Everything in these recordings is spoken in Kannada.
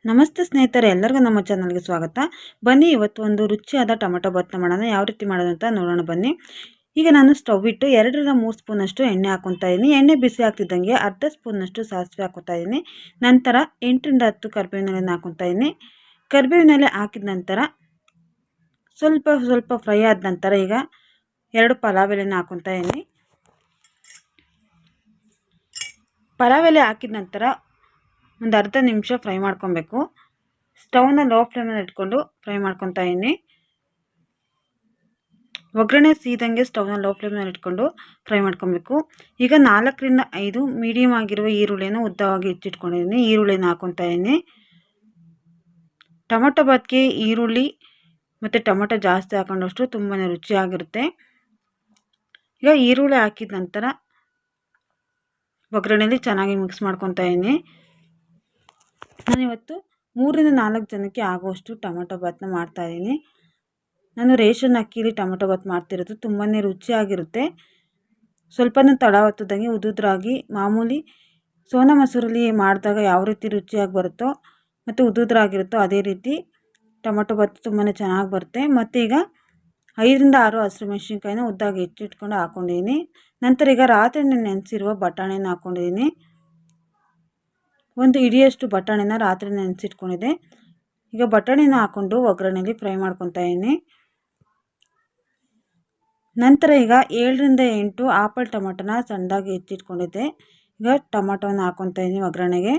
ನಮಸ್ತೆ ಸ್ನೇಹಿತರೆ, ಎಲ್ಲರಿಗೂ ನಮ್ಮ ಚಾನಲ್ಗೆ ಸ್ವಾಗತ. ಬನ್ನಿ ಇವತ್ತು ಒಂದು ರುಚಿಯಾದ ಟೊಮೆಟೊ ಬಾತ್ನ ಮಾಡೋಣ. ಯಾವ ರೀತಿ ಮಾಡೋದು ಅಂತ ನೋಡೋಣ ಬನ್ನಿ. ಈಗ ನಾನು ಸ್ಟವ್ ಇಟ್ಟು 2-3 ಸ್ಪೂನಷ್ಟು ಎಣ್ಣೆ ಹಾಕೊತಾ ಇದ್ದೀನಿ. ಎಣ್ಣೆ ಬಿಸಿ ಆಗ್ತಿದ್ದಂಗೆ ಅರ್ಧ ಸ್ಪೂನಷ್ಟು ಸಾಸಿವೆ ಹಾಕೋತಾ ಇದ್ದೀನಿ. ನಂತರ 8-10 ಕರಿಬೇವಿನ ಎಲೆನ ಹಾಕೊತಾ ಇದ್ದೀನಿ. ಕರಿಬೇವಿನ ಎಲೆ ಹಾಕಿದ ನಂತರ ಸ್ವಲ್ಪ ಫ್ರೈ ಆದ ನಂತರ ಈಗ 2 ಪಲಾವ್ ಎಲೆನ ಹಾಕೊತಾ ಇದ್ದೀನಿ. ಪಲಾವ್ ಎಲೆ ಹಾಕಿದ ನಂತರ ಒಂದು ಅರ್ಧ ನಿಮಿಷ ಫ್ರೈ ಮಾಡ್ಕೊಬೇಕು. ಸ್ಟವ್ನ ಲೋ ಫ್ಲೇಮಲ್ಲಿ ಇಟ್ಕೊಂಡು ಫ್ರೈ ಮಾಡ್ಕೊತಾ ಇದ್ದೀನಿ. ಒಗ್ಗರಣೆ ಸೀದಂಗೆ ಸ್ಟವ್ನ ಲೋ ಫ್ಲೇಮಲ್ಲಿ ಇಟ್ಕೊಂಡು ಫ್ರೈ ಮಾಡ್ಕೊಬೇಕು. ಈಗ 4-5 ಮೀಡಿಯಮ್ ಆಗಿರುವ ಈರುಳ್ಳಿನ ಉದ್ದವಾಗಿ ಹೆಚ್ಚಿಟ್ಕೊಂಡಿದ್ದೀನಿ. ಈರುಳ್ಳಿನ ಹಾಕೊತಾ ಇದ್ದೀನಿ. ಟೊಮೆಟೊ ಬಾತ್ಗೆ ಈರುಳ್ಳಿ ಮತ್ತು ಟೊಮೆಟೊ ಜಾಸ್ತಿ ಹಾಕೊಂಡಷ್ಟು ತುಂಬಾ ರುಚಿಯಾಗಿರುತ್ತೆ. ಈಗ ಈರುಳ್ಳಿ ಹಾಕಿದ ನಂತರ ಒಗ್ಗರಣೆಯಲ್ಲಿ ಚೆನ್ನಾಗಿ ಮಿಕ್ಸ್ ಮಾಡ್ಕೊತಾ ಇದ್ದೀನಿ. ನಾನಿವತ್ತು 3-4 ಜನಕ್ಕೆ ಆಗುವಷ್ಟು ಟೊಮೆಟೊ ಬಾತ್ನ ಮಾಡ್ತಾಯಿದ್ದೀನಿ. ನಾನು ರೇಷನ್ ಅಕ್ಕಿಲಿ ಟೊಮೆಟೊ ಬಾತ್ ಮಾಡ್ತಿರೋದು. ತುಂಬಾ ರುಚಿಯಾಗಿರುತ್ತೆ. ಸ್ವಲ್ಪನೂ ತಡ ಹೊತ್ತದಂಗೆ ಉದುದ್ರಾಗಿ ಮಾಮೂಲಿ ಸೋನಾ ಮಸೂರಲ್ಲಿ ಮಾಡಿದಾಗ ಯಾವ ರೀತಿ ರುಚಿಯಾಗಿ ಬರುತ್ತೋ ಮತ್ತು ಉದುದ್ರಾಗಿರುತ್ತೋ ಅದೇ ರೀತಿ ಟೊಮೆಟೊ ಬಾತ್ ತುಂಬಾ ಚೆನ್ನಾಗಿ ಬರುತ್ತೆ. ಮತ್ತು ಈಗ 5-6 ಹಸಿಮೆಣಸಿನ್ಕಾಯಿನ ಉದ್ದಾಗಿ ಹೆಚ್ಚಿಟ್ಕೊಂಡು ಹಾಕ್ಕೊಂಡಿದ್ದೀನಿ. ನಂತರ ಈಗ ರಾತ್ರಿ ನೆನೆಸಿರುವ ಬಟಾಣಿನ ಹಾಕ್ಕೊಂಡಿದ್ದೀನಿ. ಒಂದು ಇಡಿಯಷ್ಟು ಬಟಾಣಿನ ರಾತ್ರಿ ನೆನೆಸಿಟ್ಕೊಂಡಿದ್ದೆ. ಈಗ ಬಟಾಣಿನ ಹಾಕ್ಕೊಂಡು ಒಗ್ಗರಣೆಯಲ್ಲಿ ಫ್ರೈ ಮಾಡ್ಕೊತಾ ಇದ್ದೀನಿ. ನಂತರ ಈಗ 7-8 ಆಪಲ್ ಟೊಮೆಟೊನ ಸಣ್ಣದಾಗಿ ಹೆಚ್ಚಿಟ್ಕೊಂಡಿದ್ದೆ. ಈಗ ಟೊಮೆಟೊನ ಹಾಕ್ಕೊತಾ ಇದ್ದೀನಿ ಒಗ್ಗರಣೆಗೆ.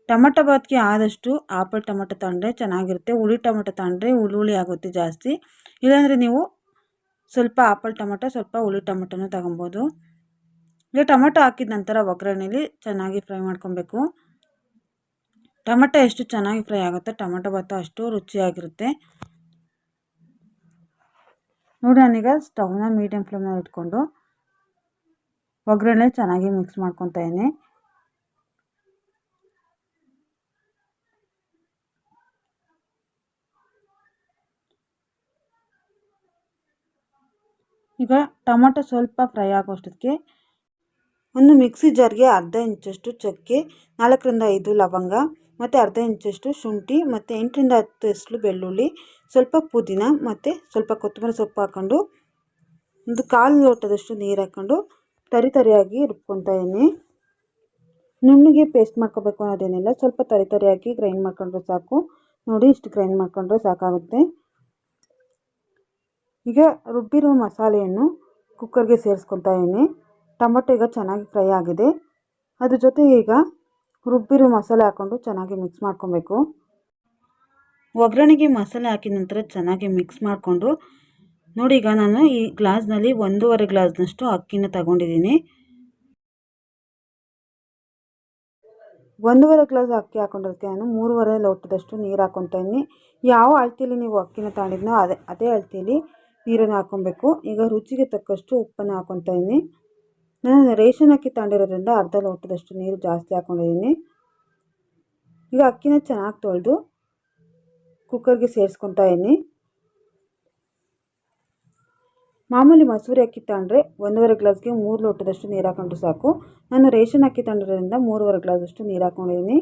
ಟೊಮೆಟೊ ಬಾತ್ಗೆ ಆದಷ್ಟು ಆಪಲ್ ಟೊಮೆಟೊ ತಗೊಂಡ್ರೆ ಚೆನ್ನಾಗಿರುತ್ತೆ. ಹುಳಿ ಟೊಮೆಟೊ ತಗೊಂಡ್ರೆ ಹುಳಿ ಆಗುತ್ತೆ ಜಾಸ್ತಿ. ಇಲ್ಲಾಂದರೆ ನೀವು ಸ್ವಲ್ಪ ಆಪಲ್ ಟೊಮೆಟೊ ಸ್ವಲ್ಪ ಹುಳಿ ಟೊಮೆಟೊನೂ ತಗೊಬೋದು. ಈಗ ಟೊಮೆಟೊ ಹಾಕಿದ ನಂತರ ಒಗ್ಗರಣೆಯಲ್ಲಿ ಚೆನ್ನಾಗಿ ಫ್ರೈ ಮಾಡ್ಕೊಬೇಕು. ಟೊಮೆಟೊ ಎಷ್ಟು ಚೆನ್ನಾಗಿ ಫ್ರೈ ಆಗುತ್ತೋ ಟೊಮೆಟೊ ಬಾತ್ ಅಷ್ಟು ರುಚಿಯಾಗಿರುತ್ತೆ. ನೋಡಿ, ನಾನೀಗ ಸ್ಟವ್ನ ಮೀಡಿಯಮ್ ಫ್ಲೇಮ್ನಲ್ಲಿ ಇಟ್ಕೊಂಡು ಒಗ್ಗರಣೆ ಚೆನ್ನಾಗಿ ಮಿಕ್ಸ್ ಮಾಡ್ಕೊತಾ ಇದ್ದೀನಿ. ಈಗ ಟೊಮೆಟೊ ಸ್ವಲ್ಪ ಫ್ರೈ ಆಗೋಷ್ಟಕ್ಕೆ ಒಂದು ಮಿಕ್ಸಿ ಜಾರ್ಗೆ ಅರ್ಧ ಇಂಚಷ್ಟು ಚಕ್ಕೆ, 4-5 ಲವಂಗ ಮತ್ತು ಅರ್ಧ ಇಂಚಷ್ಟು ಶುಂಠಿ ಮತ್ತು 8-10 ಎಸಳು ಬೆಳ್ಳುಳ್ಳಿ, ಸ್ವಲ್ಪ ಪುದೀನ ಮತ್ತು ಸ್ವಲ್ಪ ಕೊತ್ತಂಬರಿ ಸೊಪ್ಪು ಹಾಕ್ಕೊಂಡು ಒಂದು 1/4 ಲೋಟದಷ್ಟು ನೀರು ಹಾಕ್ಕೊಂಡು ತರಿಯಾಗಿ ರುಬ್ಕೊತಾ ಇದ್ದೀನಿ. ನುಣ್ಣಗೆ ಪೇಸ್ಟ್ ಮಾಡ್ಕೋಬೇಕು ಅನ್ನೋದೇನಿಲ್ಲ, ಸ್ವಲ್ಪ ತರಿಯಾಗಿ ಗ್ರೈಂಡ್ ಮಾಡ್ಕೊಂಡ್ರೆ ಸಾಕು. ನೋಡಿ, ಇಷ್ಟು ಗ್ರೈಂಡ್ ಮಾಡ್ಕೊಂಡ್ರೆ ಸಾಕಾಗುತ್ತೆ. ಈಗ ರುಬ್ಬಿರೋ ಮಸಾಲೆಯನ್ನು ಕುಕ್ಕರ್ಗೆ ಸೇರಿಸ್ಕೊತಾ ಇದ್ದೀನಿ. ಟೊಮೆಟೊ ಈಗ ಚೆನ್ನಾಗಿ ಫ್ರೈ ಆಗಿದೆ. ಅದ್ರ ಜೊತೆ ಈಗ ರುಬ್ಬಿರೋ ಮಸಾಲೆ ಹಾಕ್ಕೊಂಡು ಚೆನ್ನಾಗಿ ಮಿಕ್ಸ್ ಮಾಡ್ಕೊಬೇಕು. ಒಗ್ಗರಣೆಗೆ ಮಸಾಲೆ ಹಾಕಿದ ನಂತರ ಚೆನ್ನಾಗಿ ಮಿಕ್ಸ್ ಮಾಡಿಕೊಂಡು ನೋಡಿ, ಈಗ ನಾನು ಈ ಗ್ಲಾಸ್ನಲ್ಲಿ 1.5 ಗ್ಲಾಸ್ನಷ್ಟು ಅಕ್ಕಿನ ತಗೊಂಡಿದ್ದೀನಿ. 1.5 ಗ್ಲಾಸ್ ಅಕ್ಕಿ ಹಾಕೊಂಡಿರ್ತೀನಿ. ನಾನು 3.5 ಲೋಟದಷ್ಟು ನೀರು ಹಾಕ್ಕೊತಾ ಇದ್ದೀನಿ. ಯಾವ ಅಳತೆಯಲ್ಲಿ ನೀವು ಅಕ್ಕಿನ ತಗೊಂಡಿದ್ನೋ ಅದೇ ಅಳತೆಯಲ್ಲಿ ನೀರನ್ನು ಹಾಕ್ಕೊಬೇಕು. ಈಗ ರುಚಿಗೆ ತಕ್ಕಷ್ಟು ಉಪ್ಪನ್ನು ಹಾಕ್ಕೊತಾ ಇದ್ದೀನಿ. ನಾನು ರೇಷನ್ ಅಕ್ಕಿ ತಗೊಂಡಿರೋದ್ರಿಂದ ಅರ್ಧ ಲೋಟದಷ್ಟು ನೀರು ಜಾಸ್ತಿ ಹಾಕ್ಕೊಂಡಿದ್ದೀನಿ. ಈಗ ಅಕ್ಕಿನ ಚೆನ್ನಾಗಿ ತೊಳೆದು ಕುಕ್ಕರ್ಗೆ ಸೇರಿಸ್ಕೊತಾ ಇದ್ದೀನಿ. ಮಾಮೂಲಿ ಮಸೂರಿ ಅಕ್ಕಿ ತಗೊಂಡ್ರೆ 1.5 ಗ್ಲಾಸ್ಗೆ 3 ಲೋಟದಷ್ಟು ನೀರು ಹಾಕೊಂಡ್ರೆ ಸಾಕು. ನಾನು ರೇಷನ್ ಅಕ್ಕಿ ತಗೊಂಡಿರೋದ್ರಿಂದ 3.5 ಗ್ಲಾಸಷ್ಟು ನೀರು ಹಾಕ್ಕೊಂಡಿದ್ದೀನಿ.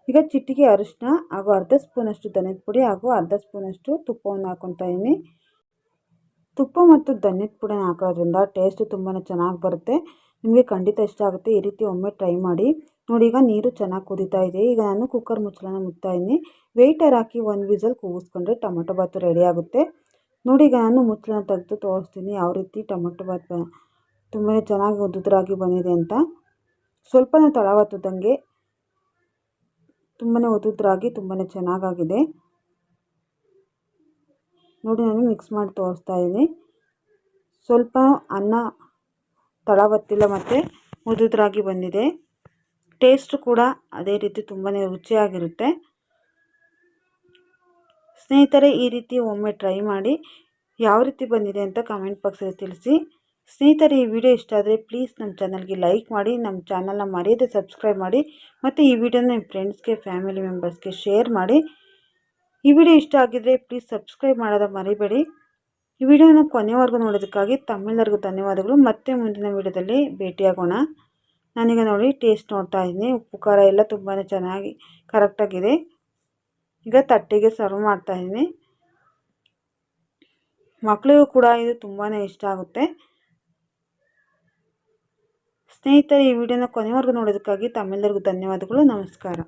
ಈಗ ಚಿಟಿಕೆ ಅರಿಶಿನ ಹಾಗೂ ಅರ್ಧ ಸ್ಪೂನಷ್ಟು ಧನಿಯದ ಪುಡಿ ಹಾಗೂ ಅರ್ಧ ಸ್ಪೂನಷ್ಟು ತುಪ್ಪವನ್ನು ಹಾಕ್ಕೊತಾ ಇದ್ದೀನಿ. ತುಪ್ಪ ಮತ್ತು ಧನಿಯದ ಪುಡಿನ ಹಾಕೋದ್ರಿಂದ ಟೇಸ್ಟು ತುಂಬಾ ಚೆನ್ನಾಗಿ ಬರುತ್ತೆ. ನಿಮಗೆ ಖಂಡಿತ ಇಷ್ಟ ಆಗುತ್ತೆ. ಈ ರೀತಿ ಒಮ್ಮೆ ಟ್ರೈ ಮಾಡಿ. ನೋಡಿ, ಈಗ ನೀರು ಚೆನ್ನಾಗಿ ಕುದೀತಾ ಇದೆ. ಈಗ ನಾನು ಕುಕ್ಕರ್ ಮುಚ್ಚಳನ ಮುಚ್ತಾ ಇದ್ದೀನಿ. ವೆಯ್ಟರ್ ಹಾಕಿ 1 ವಿಸಲ್ ಕೂಗಿಸ್ಕೊಂಡ್ರೆ ಟೊಮೆಟೊ ಬಾತ್ ರೆಡಿ ಆಗುತ್ತೆ. ನೋಡಿ, ಈಗ ನಾನು ಮುಚ್ಚಳನ ತೆಗೆದು ತೋರಿಸ್ತೀನಿ ಯಾವ ರೀತಿ ಟೊಮೆಟೊ ಬಾತ್ ತುಂಬಾ ಚೆನ್ನಾಗಿ ಉದುರಾಗಿ ಬಂದಿದೆ ಅಂತ. ಸ್ವಲ್ಪನೇ ತಳ ಹೊತ್ತದಂಗೆ ತುಂಬಾ ಉದುರಾಗಿ ತುಂಬಾ ಚೆನ್ನಾಗಾಗಿದೆ. ನೋಡಿ, ನಾನು ಮಿಕ್ಸ್ ಮಾಡಿ ತೋರಿಸ್ತಾ ಇದ್ದೀನಿ. ಸ್ವಲ್ಪ ಅನ್ನ ತಳ ಹೊತ್ತಿಲ್ಲ ಮತ್ತು ಉದುರಾಗಿ ಬಂದಿದೆ. ಟೇಸ್ಟು ಕೂಡ ಅದೇ ರೀತಿ ತುಂಬಾ ರುಚಿಯಾಗಿರುತ್ತೆ. ಸ್ನೇಹಿತರೆ, ಈ ರೀತಿ ಒಮ್ಮೆ ಟ್ರೈ ಮಾಡಿ ಯಾವ ರೀತಿ ಬಂದಿದೆ ಅಂತ ಕಮೆಂಟ್ ಬಾಕ್ಸಲ್ಲಿ ತಿಳಿಸಿ. ಸ್ನೇಹಿತರೆ, ಈ ವಿಡಿಯೋ ಇಷ್ಟ ಆದರೆ ಪ್ಲೀಸ್ ನಮ್ಮ ಚಾನಲ್ಗೆ ಲೈಕ್ ಮಾಡಿ, ನಮ್ಮ ಚಾನಲ್ನ ಮರೆಯದೆ ಸಬ್ಸ್ಕ್ರೈಬ್ ಮಾಡಿ ಮತ್ತು ಈ ವಿಡಿಯೋನ ನಿಮ್ಮ ಫ್ರೆಂಡ್ಸ್ಗೆ ಫ್ಯಾಮಿಲಿ ಮೆಂಬರ್ಸ್ಗೆ ಶೇರ್ ಮಾಡಿ. ಈ ವಿಡಿಯೋ ಇಷ್ಟ ಆಗಿದ್ದರೆ ಪ್ಲೀಸ್ ಸಬ್ಸ್ಕ್ರೈಬ್ ಮಾಡೋದು ಮರಿಬೇಡಿ. ಈ ವಿಡಿಯೋನ ಕೊನೆವರೆಗೂ ನೋಡೋದಕ್ಕಾಗಿ ತಮ್ಮೆಲ್ಲರಿಗೂ ಧನ್ಯವಾದಗಳು. ಮತ್ತೆ ಮುಂದಿನ ವಿಡಿಯೋದಲ್ಲಿ ಭೇಟಿಯಾಗೋಣ. ನಾನೀಗ ನೋಡಿ ಟೇಸ್ಟ್ ನೋಡ್ತಾ ಇದ್ದೀನಿ. ಉಪ್ಪು ಖಾರ ಎಲ್ಲ ತುಂಬಾ ಚೆನ್ನಾಗಿ ಕರೆಕ್ಟಾಗಿದೆ. ಈಗ ತಟ್ಟೆಗೆ ಸರ್ವ್ ಮಾಡ್ತಾ ಇದ್ದೀನಿ. ಮಕ್ಕಳಿಗೂ ಕೂಡ ಇದು ತುಂಬಾ ಇಷ್ಟ ಆಗುತ್ತೆ. ಸ್ನೇಹಿತರೆ, ಈ ವಿಡಿಯೋನ ಕೊನೆವರೆಗೂ ನೋಡೋದಕ್ಕಾಗಿ ತಮ್ಮೆಲ್ಲರಿಗೂ ಧನ್ಯವಾದಗಳು. ನಮಸ್ಕಾರ.